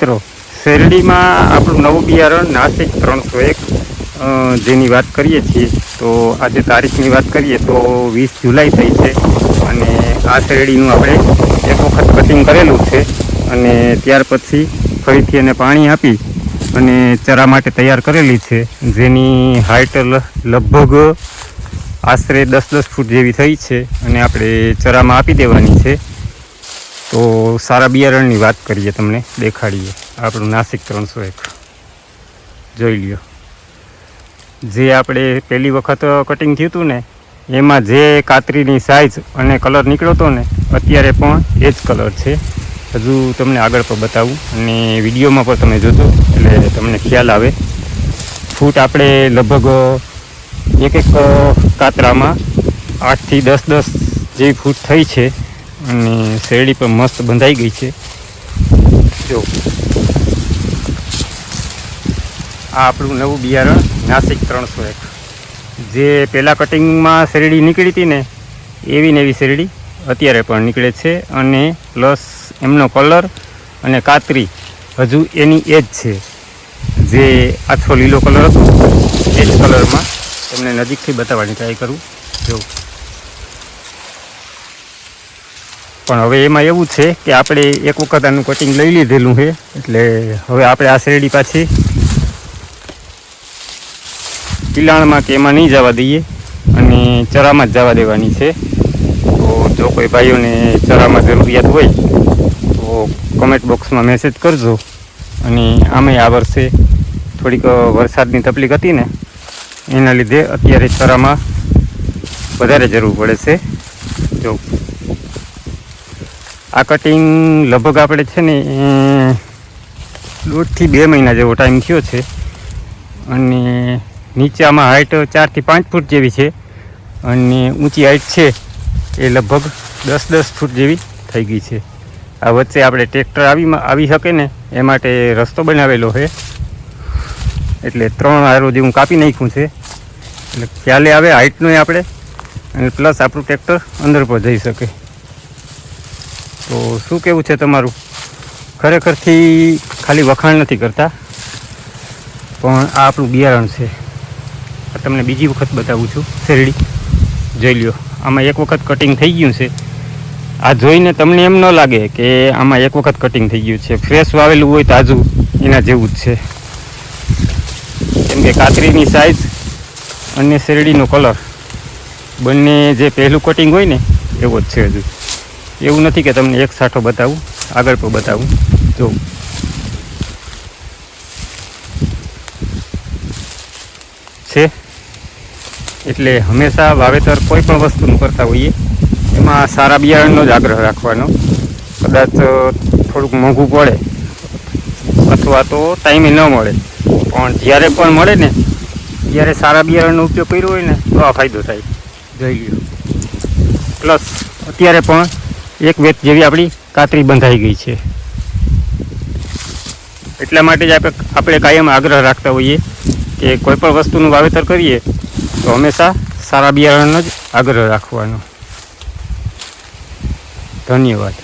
મિત્રો શેરડીમાં આપણું નવું બિયારણ નાસિક 301 જેની વાત કરીએ છીએ તો આજે તારીખની વાત કરીએ તો 20 જુલાઈ થઈ છે અને આ શેરડીનું આપણે એક વખત કટિંગ કરેલું છે અને ત્યાર પછી ફરીથી એને પાણી આપી અને ચરા માટે તૈયાર કરેલી છે, જેની હાઇટ લગભગ આશરે 10-10 ફૂટ જેવી થઈ છે અને આપણે ચરામાં આપી દેવાની છે. તો સારા બિયારણની વાત કરીએ, તમને દેખાડીએ. આપણું નાસિક 301 જોઈ લ્યો. જે આપણે પહેલી વખત કટિંગ થયું હતું ને એમાં જે કાતરીની સાઇઝ અને કલર નીકળ્યો હતો ને અત્યારે પણ એ જ કલર છે. હજુ તમને આગળ પણ બતાવું અને વિડીયોમાં પણ તમે જોજો એટલે તમને ખ્યાલ આવે. ફૂટ આપણે લગભગ એક કાતરામાં 8થી 10 જેવી ફૂટ થઈ છે અને શેરડી પણ મસ્ત બંધાઈ ગઈ છે. જો આ આપણું નવું બિયારણ નાસિક 301, જે પહેલાં કટિંગમાં શેરડી નીકળી હતી ને એવી ને એવી શેરડી અત્યારે પણ નીકળે છે અને પ્લસ એમનો કલર અને કાતરી હજુ એની એ જ છે. જે આછો લીલો કલર હતો એ જ કલરમાં તમને નજીકથી બતાવવાની ટ્રાય કરું. જો પણ હવે એમાં એવું છે કે આપણે એક વખત આનું કટિંગ લઈ લીધેલું છે એટલે હવે આપણે આ શેરડી પાછી પિલાણમાં કે એમાં નહીં જવા દઈએ અને ચરામાં જ જવા દેવાની છે. તો જો કોઈ ભાઈઓને ચરામાં જરૂરિયાત હોય તો કમેન્ટ બોક્સમાં મેસેજ કરજો. અને આમેય આ વર્ષે થોડીક વરસાદની તકલીફ હતી ને એના લીધે અત્યારે ચરામાં વધારે જરૂર પડે છે. જો આ કટિંગ લગભગ આપણે છે ને 1.5 થી 2 મહિના જેવો ટાઈમ થયો છે અને નીચે આમાં હાઇટ 4 થી 5 ફૂટ જેવી છે અને ઊંચી હાઇટ છે એ લગભગ 10-10 ફૂટ જેવી થઈ ગઈ છે. આ વચ્ચે આપણે ટ્રેક્ટર આવી શકે ને એ માટે રસ્તો બનાવેલો છે એટલે 3 આરો જેવું કાપી નાખ્યું છે એટલે ખ્યાલે આવે હાઇટનો આપણે અને પ્લસ આપણું ટ્રેક્ટર અંદર પર જઈ શકે. તો શું કહેવું છે તમારું? ખરેખરથી ખાલી વખાણ નથી કરતા, પણ આ આપણું બિયારણ છે. તમને બીજી વખત બતાવું છું. શેરડી જોઈ લ્યો, આમાં એક વખત કટિંગ થઈ ગયું છે. આ જોઈને તમને એમ ન લાગે કે આમાં એક વખત કટિંગ થઈ ગયું છે. ફ્રેશ વાવેલું હોય તાજું એના જેવું જ છે. કેમ કે કાતરીની સાઇઝ અને શેરડીનો કલર બંને જે પહેલું કટિંગ હોય ને એવો જ છે. હજુ એવું નથી કે તમને એક સાઠો બતાવું, આગળ પણ બતાવું. જો છે એટલે હંમેશા વાવેતર કોઈ પણ વસ્તુનું કરતા હોઈએ એમાં સારા બિયારણનો જ આગ્રહ રાખવાનો. કદાચ થોડુંક મોંઘું પડે અથવા તો ટાઈમે ન મળે, પણ જ્યારે પણ મળે ને ત્યારે સારા બિયારણનો ઉપયોગ કર્યો હોય ને તો આ ફાયદો થાય. જોઈ લ્યો. પ્લસ અત્યારે પણ એક વેત જેવી આપણી કાતરી બંધાઈ ગઈ છે. એટલા માટે જ આપણે કાયમ આગ્રહ રાખતા હોઈએ કે કોઈ પણ વસ્તુનું વાવેતર કરીએ તો હંમેશા સારા બિયારણનો જ આગ્રહ રાખવાનો. ધન્યવાદ.